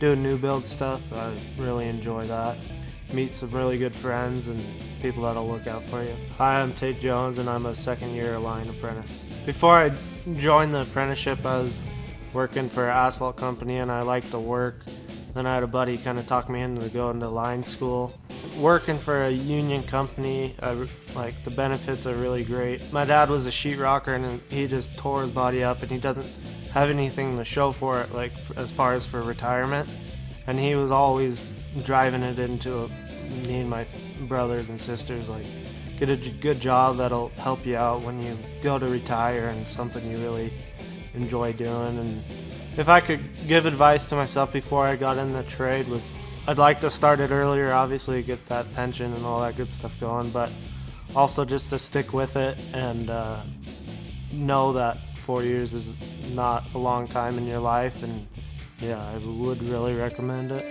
doing new build stuff. I really enjoy that. Meet some really good friends and people that'll look out for you. Hi, I'm Tate Jones and I'm a second-year line apprentice. Before I joined the apprenticeship, I was working for an asphalt company and I liked to work. Then I had a buddy kind of talk me into going to line school. Working for a union company, like the benefits are really great. My dad was a sheetrocker and he just tore his body up and he doesn't have anything to show for it, like as far as for retirement. And he was always driving it into me and my brothers and sisters, like, get a good job that'll help you out when you go to retire and something you really enjoy doing. And if I could give advice to myself before I got in the trade, was I'd like to start it earlier, obviously get that pension and all that good stuff going, but also just to stick with it and know that 4 years is not a long time in your life, and yeah, I would really recommend it.